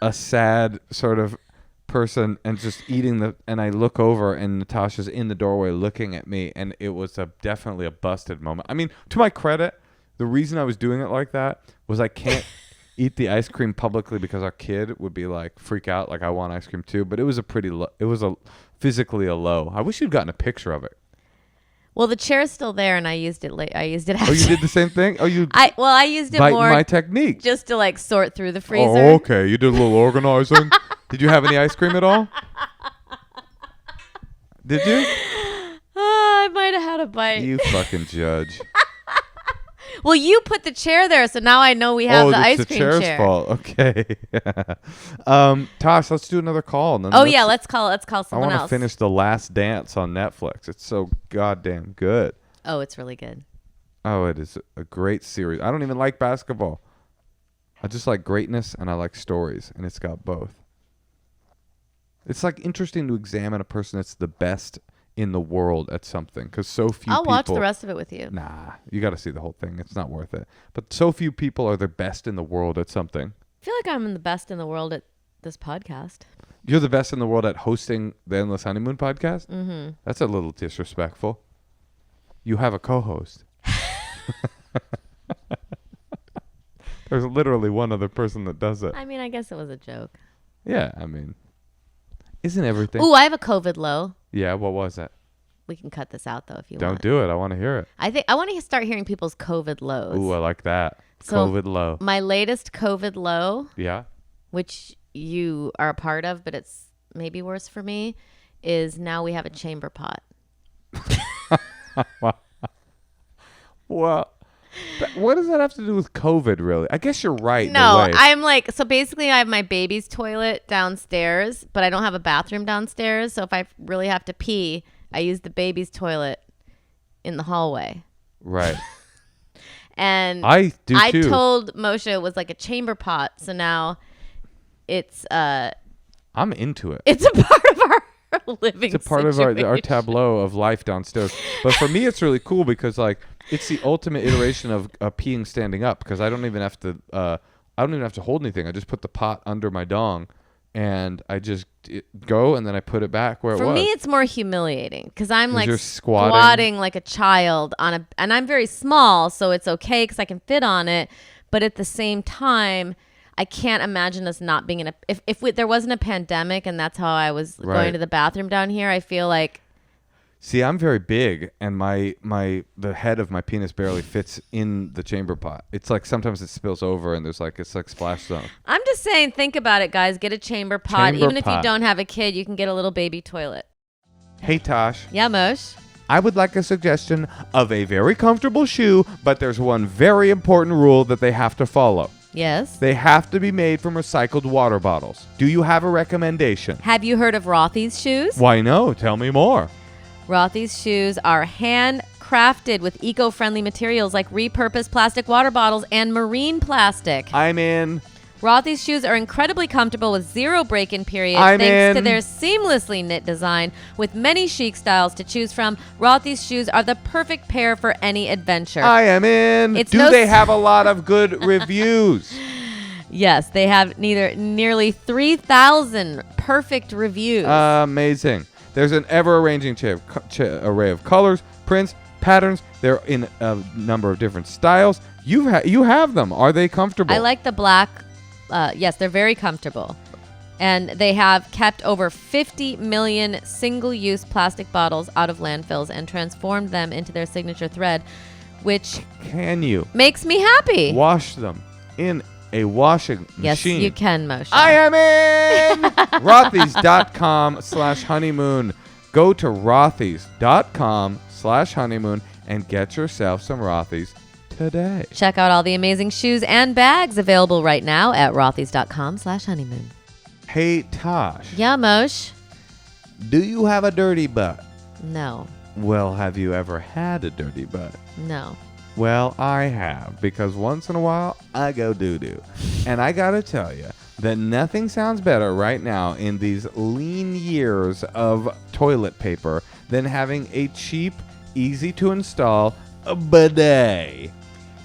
a sad sort of person, and just eating and I look over, and Natasha's in the doorway looking at me, and it was definitely a busted moment. I mean, to my credit, the reason I was doing it like that was I can't eat the ice cream publicly because our kid would be like freak out, like I want ice cream too. But it was physically a low. I wish you'd gotten a picture of it. Well, the chair's still there, and I used it late. I used it. Oh, you did the same thing? Oh, I used it more my technique just to like sort through the freezer. Oh, okay. You did a little organizing. Did you have any ice cream at all? Did you? I might have had a bite. You fucking judge. Well, you put the chair there, so now I know we have the ice cream chair. Oh, it's the chair's fault. Okay. Tosh, let's do another call. And then let's call someone else. I want to finish The Last Dance on Netflix. It's so goddamn good. Oh, it's really good. Oh, it is a great series. I don't even like basketball. I just like greatness, and I like stories, and it's got both. It's like interesting to examine a person that's the best in the world at something, because so few I'll people... watch the rest of it with you. Nah, you got to see the whole thing. It's not worth it. But so few people are the best in the world at something. I feel like I'm the best in the world at this podcast. You're the best in the world at hosting the Endless Honeymoon podcast? Mm-hmm. That's a little disrespectful. You have a co-host. There's literally one other person that does it. I mean, I guess it was a joke. Yeah, I mean... Isn't everything... Ooh, I have a COVID low. Yeah, what was it? We can cut this out, though, if you Don't want. do it. I want to hear it. I think I want to start hearing people's COVID lows. Ooh, I like that. So COVID low. My latest COVID low, Yeah. which you are a part of, but it's maybe worse for me, is now we have a chamber pot. Well, what does that have to do with COVID, really? I guess you're right. No, I'm like, so basically I have my baby's toilet downstairs, but I don't have a bathroom downstairs. So if I really have to pee, I use the baby's toilet in the hallway. Right. And I do too. I told Moshe it was like a chamber pot. So now it's I'm into it. It's a part of our living It's a part situation. of our tableau of life downstairs. But for me, it's really cool because like it's the ultimate iteration of peeing standing up, because I don't even have to hold anything. I just put the pot under my dong, and I just go, and then I put it back where it was. For me, it's more humiliating because I'm like you're squatting like a child and I'm very small, so it's okay because I can fit on it. But at the same time, I can't imagine us not being in if there wasn't a pandemic and that's how I was going to the bathroom down here. I feel like See, I'm very big, and the head of my penis barely fits in the chamber pot. It's like sometimes it spills over, and it's like splash zone. I'm just saying, think about it, guys. Get a chamber pot. Chamber Even if pot. you don't have a kid, you can get a little baby toilet. Hey, Tosh. Yeah, Moshe. I would like a suggestion of a very comfortable shoe, but there's one very important rule that they have to follow. Yes. They have to be made from recycled water bottles. Do you have a recommendation? Have you heard of Rothy's shoes? Why no? Tell me more. Rothy's shoes are handcrafted with eco-friendly materials like repurposed plastic water bottles and marine plastic. I'm in. Rothy's shoes are incredibly comfortable with zero break-in periods I'm thanks to in. their seamlessly knit design. With many chic styles to choose from, Rothy's shoes are the perfect pair for any adventure. I am in. It's Do no they s- have a lot of good reviews? Yes, they have nearly 3,000 perfect reviews. Amazing. There's an ever-arranging array of colors, prints, patterns. They're in a number of different styles. You have them. Are they comfortable? I like the black. Yes, they're very comfortable. And they have kept over 50 million single-use plastic bottles out of landfills and transformed them into their signature thread, which Can you makes me happy. wash them in a washing Yes, machine? you can, Moshe. I am in. Rothys.com/honeymoon. Go to Rothys.com/honeymoon and get yourself some Rothys today. Check out all the amazing shoes and bags available right now at rothys.com/honeymoon. Hey, Tosh. Yeah, Moshe? Do you have a dirty butt? No. Well, have you ever had a dirty butt? No. Well, I have, because once in a while, I go doo-doo. And I gotta tell you that nothing sounds better right now in these lean years of toilet paper than having a cheap, easy-to-install bidet.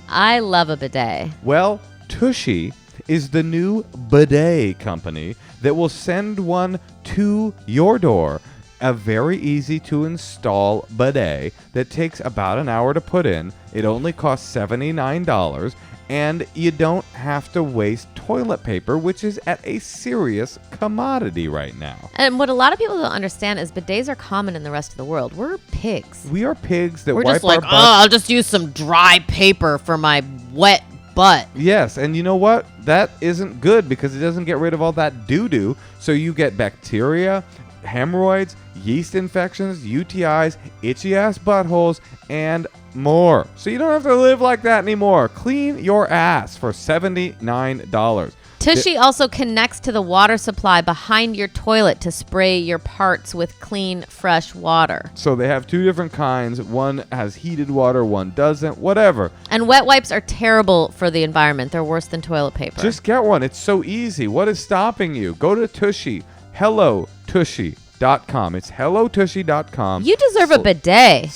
I love a bidet. Well, Tushy is the new bidet company that will send one to your door. A very easy to install bidet that takes about an hour to put in. It only costs $79, and you don't have to waste toilet paper, which is at a serious commodity right now. And what a lot of people don't understand is bidets are common in the rest of the world. We're pigs. We are pigs that We're wipe just like, our oh, butts. I'll just use some dry paper for my wet butt. Yes, and you know what? That isn't good because it doesn't get rid of all that doo-doo. So you get bacteria, hemorrhoids, yeast infections, UTIs, itchy-ass buttholes, and more. So you don't have to live like that anymore. Clean your ass for $79. Tushy also connects to the water supply behind your toilet to spray your parts with clean, fresh water. So they have two different kinds. One has heated water, one doesn't, whatever. And wet wipes are terrible for the environment. They're worse than toilet paper. Just get one. It's so easy. What is stopping you? Go to Tushy. HelloTushy.com. It's HelloTushy.com. You deserve a bidet.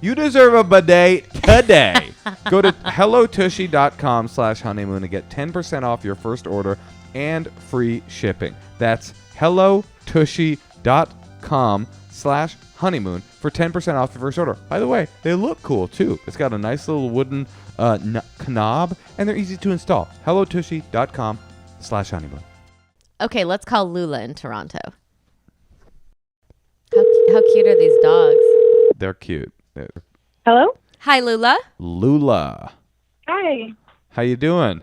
You deserve a bidet today. Go to HelloTushy.com/honeymoon to get 10% off your first order and free shipping. That's HelloTushy.com/honeymoon for 10% off your first order. By the way, they look cool too. It's got a nice little wooden knob, and they're easy to install. HelloTushy.com/honeymoon. Okay, let's call Lula in Toronto. How cute are these dogs? They're cute. Hello? Hi, Lula. Lula. Hi. How you doing?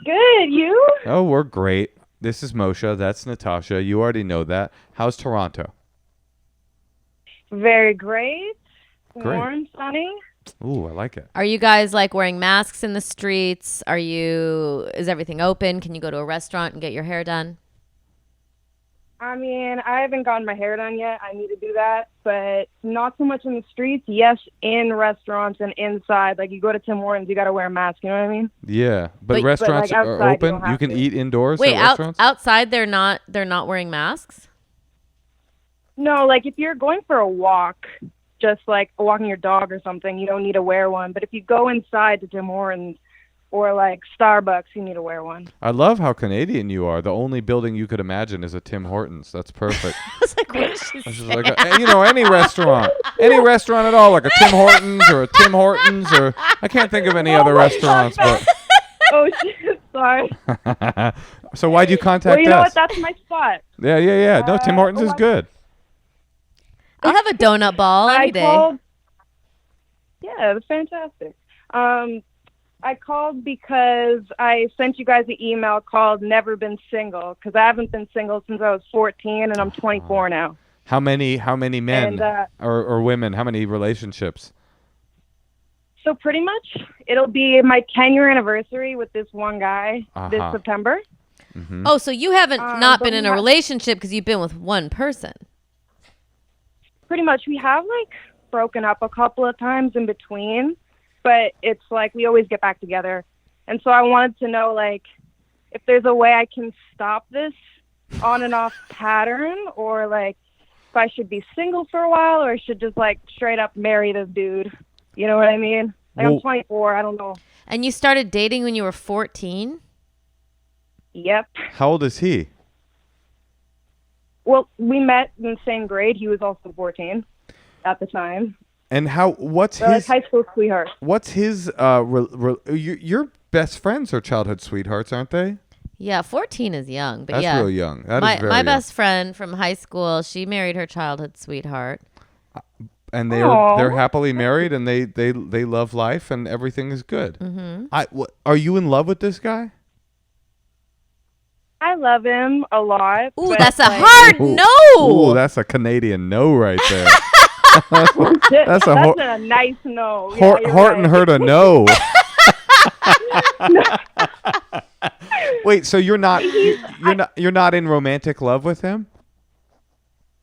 Good. You? Oh, we're great. This is Moshe. That's Natasha. You already know that. How's Toronto? Very great. Great. Warm, sunny. Ooh, I like it. Are you guys like wearing masks in the streets? Is everything open? Can you go to a restaurant and get your hair done? I mean, I haven't gotten my hair done yet. I need to do that, but not so much in the streets. Yes, in restaurants and inside. Like, you go to Tim Hortons, you got to wear a mask. You know what I mean? Yeah, but But restaurants like, are outside, you open. don't You have can to. eat indoors Wait, at restaurants. outside they're not wearing masks? No, like, if you're going for a walk, just like walking your dog or something, you don't need to wear one. But if you go inside to Tim Hortons or like Starbucks, you need to wear one. I love how Canadian you are. The only building you could imagine is a Tim Hortons. That's perfect. I was like, what is she It's just saying? like any restaurant at all, like a Tim Hortons or a Tim Hortons, or I can't think of any other restaurants. But Oh, shit. Sorry. so why'd you contact Well, you know us? what? That's my spot. Yeah. No, Tim Hortons is well, good. I'll have a donut ball any day. Yeah, that's fantastic. I called because I sent you guys an email called Never Been Single, because I haven't been single since I was 14 and I'm 24 now. How many men or women? How many relationships? So pretty much it'll be my 10-year anniversary with this one guy this September. Mm-hmm. Oh, so you haven't not been in a relationship because you've been with one person. Pretty much. We have like broken up a couple of times in between, but it's like we always get back together. And so I wanted to know like if there's a way I can stop this on and off pattern, or like if I should be single for a while, or I should just like straight up marry this dude. You know what I mean? Like, I'm 24. I don't know. And you started dating when you were 14? Yep. How old is he? Well, we met in the same grade. He was also 14 at the time. And what's We're his like high school sweetheart? What's his your best friends are childhood sweethearts, aren't they? Yeah, 14 is young, but That's real young. That is very my young. best friend from high school, she married her childhood sweetheart. And they're happily married, and they love life, and everything is good. Mm-hmm. Are you in love with this guy? I love him a lot. Ooh, that's a hard no. Ooh, that's a Canadian no right there. that's a nice no. Horton heard a no. Wait, so you're not in romantic love with him?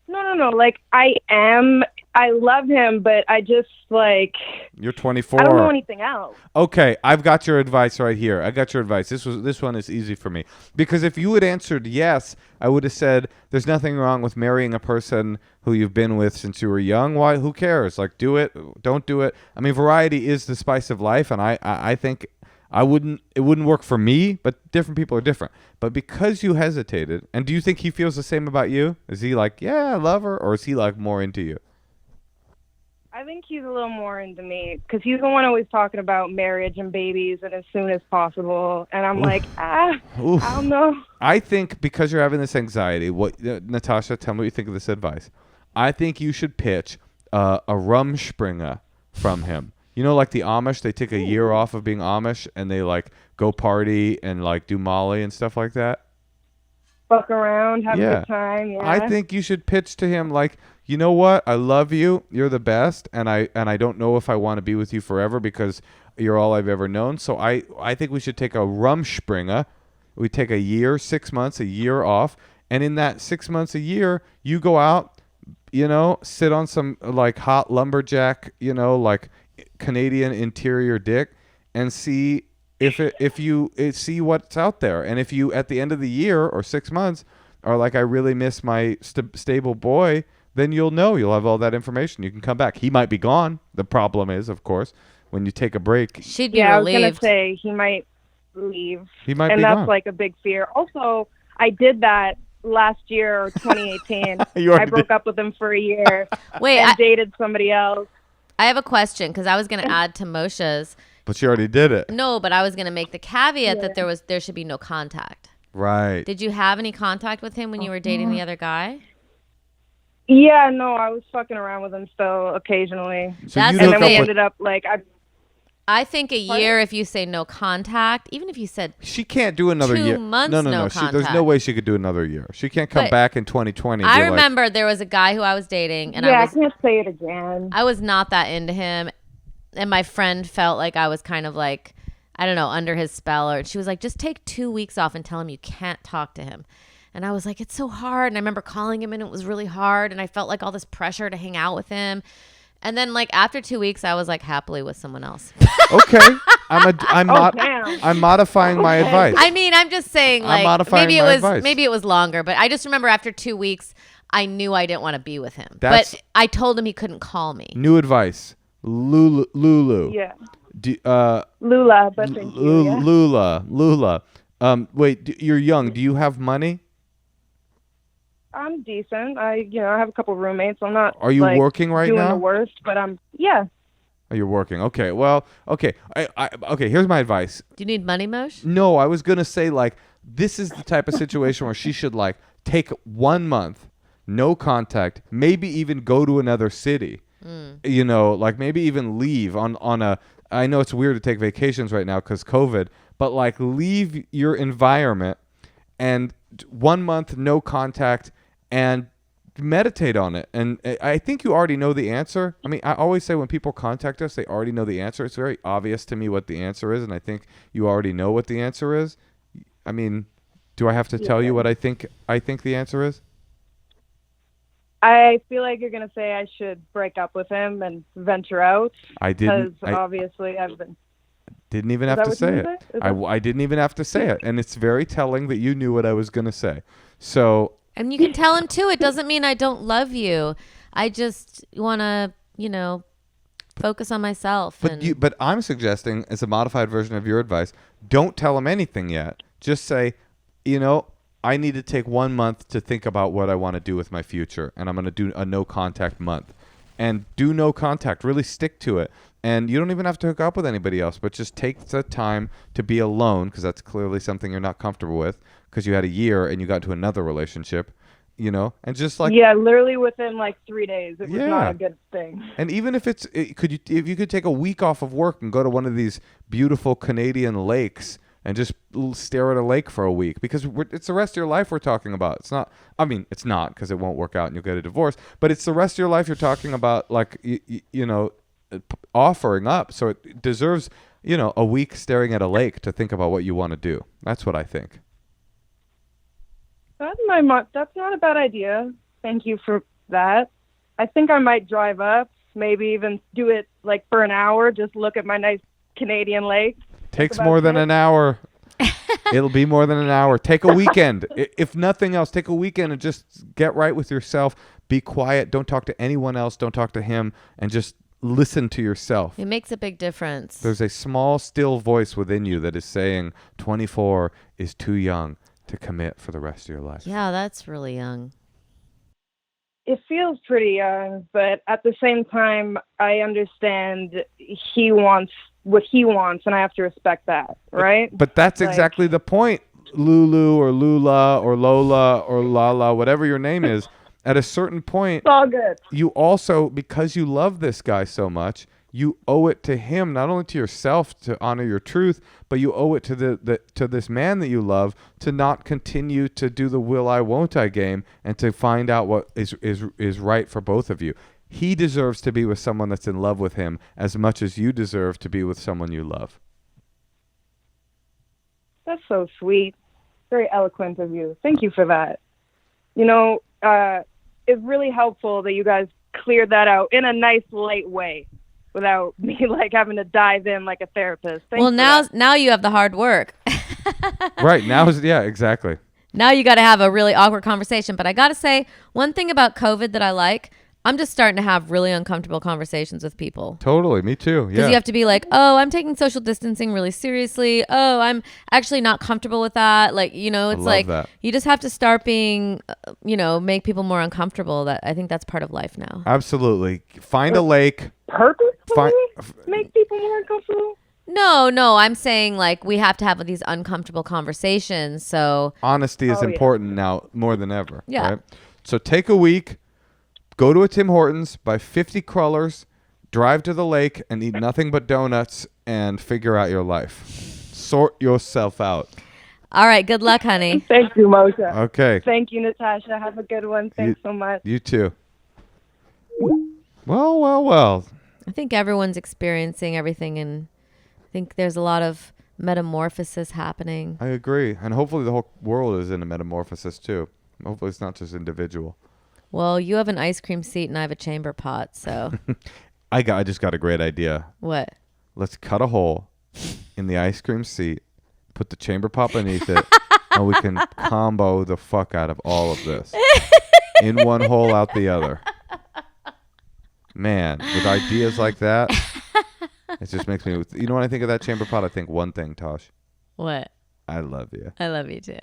No. Like I am. I love him, but I just like. You're 24. I don't know anything else. Okay, I've got your advice right here. I got your advice. This one is easy for me, because if you had answered yes, I would have said there's nothing wrong with marrying a person who you've been with since you were young. Why? Who cares? Like, do it. Don't do it. I mean, variety is the spice of life, and I think it wouldn't work for me, but different people are different. But because you hesitated, and do you think he feels the same about you? Is he like, yeah, I love her, or is he like more into you? I think he's a little more into me, because he's the one always talking about marriage and babies and as soon as possible. And I'm like, I don't know. I think because you're having this anxiety, Natasha, tell me what you think of this advice. I think you should pitch a Rumspringa from him. You know, like the Amish, they take a year off of being Amish and they like go party and like do Molly and stuff like that. Fuck around, have a good time. Yeah. I think you should pitch to him like, you know what? I love you. You're the best, and I don't know if I want to be with you forever because you're all I've ever known. So I think we should take a Rumspringa. We take a year, 6 months, a year off, and in that 6 months, a year, you go out, you know, sit on some like hot lumberjack, you know, like Canadian interior dick, and see if you see what's out there. And if you at the end of the year or 6 months are like, I really miss my stable boy, then you'll have all that information. You can come back. He might be gone. The problem is, of course, when you take a break. She'd be relieved. I was going to say he might leave. He might be gone. And that's like a big fear. Also, I did that last year, 2018. I broke up with him for a year. Wait, and dated somebody else. I have a question, because I was going to add to Moshe's. But you already did it. No, but I was going to make the caveat that there should be no contact. Right. Did you have any contact with him when you were dating the other guy? Yeah, no, I was fucking around with him still occasionally. So and then we ended up like I think a year, if you say no contact, even if you said she can't do another 2 year. months, No. contact. There's no way she could do another year. She can't come back in 2020. I remember there was a guy who I was dating, and I can't say it again. I was not that into him, and my friend felt like I was kind of like, I don't know, under his spell, or she was like, just take 2 weeks off and tell him you can't talk to him. And I was like, it's so hard. And I remember calling him, and it was really hard. And I felt like all this pressure to hang out with him. And then like after 2 weeks, I was like happily with someone else. Okay. I'm modifying my advice. I mean, I'm just saying like maybe it was longer, but I just remember after 2 weeks, I knew I didn't want to be with him. But I told him he couldn't call me. New advice. Lulu. Yeah. Lula, but thank you. Yeah. Lula. Wait, you're young. Do you have money? I'm decent. I have a couple roommates. I'm not. Are you working right doing now? The worst, but yeah. Oh, you're working. Okay. Well, okay. Okay. Here's my advice. Do you need money, Moshe? No, I was gonna say like this is the type of situation where she should like take 1 month, no contact, maybe even go to another city. You know, like maybe even leave on a, I know it's weird to take vacations right now because COVID, but like leave your environment and 1 month no contact and meditate on it. And I think you already know the answer. I mean, I always say when people contact us, they already know the answer. It's very obvious to me what the answer is, and I think you already know what the answer is. I mean, do I have to tell you what I think the answer is? I feel like you're going to say I should break up with him and venture out. I didn't. Because obviously I've been... Didn't even have to say it. I didn't even have to say it. And it's very telling that you knew what I was going to say. So... And you can tell him, too, it doesn't mean I don't love you. I just want to, you know, focus on myself. But I'm suggesting, as a modified version of your advice, don't tell him anything yet. Just say, you know, I need to take 1 month to think about what I want to do with my future, and I'm going to do a no contact month. And do no contact. Really stick to it. And you don't even have to hook up with anybody else, but just take the time to be alone, because that's clearly something you're not comfortable with, because you had a year and you got to another relationship, you know, and just like... Yeah, literally within like 3 days. It was not a good thing. And even if if you could take a week off of work and go to one of these beautiful Canadian lakes and just stare at a lake for a week, because it's the rest of your life we're talking about. It's not, I mean, it's not, because it won't work out and you'll get a divorce, but it's the rest of your life you're talking about, like, you know, offering up. So it deserves, you know, a week staring at a lake to think about what you want to do. That's what I think. That's not a bad idea. Thank you for that. I think I might drive up, maybe even do it like for an hour, just look at my nice Canadian lake. Takes more than an hour. It'll be more than an hour. Take a weekend. If nothing else, take a weekend and just get right with yourself. Be quiet. Don't talk to anyone else. Don't talk to him. And just listen to yourself. It makes a big difference. There's a small, still voice within you that is saying 24 is too young to commit for the rest of your life. Yeah, that's really young. It feels pretty young, but at the same time, I understand he wants what he wants, and I have to respect that, right? But that's exactly the point, Lulu or Lula or Lola or Lala, whatever your name is. At a certain point, it's all good. You also, because you love this guy so much, you owe it to him, not only to yourself to honor your truth, but you owe it to to this man that you love to not continue to do the will I won't I game and to find out what is right for both of you. He deserves to be with someone that's in love with him as much as you deserve to be with someone you love. That's so sweet. Very eloquent of you. Thank you for that. You know, it's really helpful that you guys cleared that out in a nice, light way without me like having to dive in like a therapist. Well, now you have the hard work. Right. Yeah, exactly. Now you got to have a really awkward conversation. But I got to say, one thing about COVID that I like, I'm just starting to have really uncomfortable conversations with people. Totally. Me too. Yeah. Because you have to be like, oh, I'm taking social distancing really seriously. Oh, I'm actually not comfortable with that. Like, you know, it's like you just have to start being, you know, make people more uncomfortable. That I think that's part of life now. Absolutely. Find a lake. Purposefully make people more uncomfortable? No, I'm saying like we have to have these uncomfortable conversations. So honesty is important now more than ever. Yeah. Right? So take a week. Go to a Tim Hortons, buy 50 crullers, drive to the lake, and eat nothing but donuts, and figure out your life. Sort yourself out. All right. Good luck, honey. Thank you, Moshe. Okay. Thank you, Natasha. Have a good one. Thanks so much. You too. Well. I think everyone's experiencing everything, and I think there's a lot of metamorphosis happening. I agree. And hopefully the whole world is in a metamorphosis, too. Hopefully it's not just individual. Well, you have an ice cream seat and I have a chamber pot, so. I just got a great idea. What? Let's cut a hole in the ice cream seat, put the chamber pot beneath it, and we can combo the fuck out of all of this. In one hole, out the other. Man, with ideas like that, it just makes me... You know when I think of that chamber pot, I think one thing, Tosh. What? I love you. I love you too.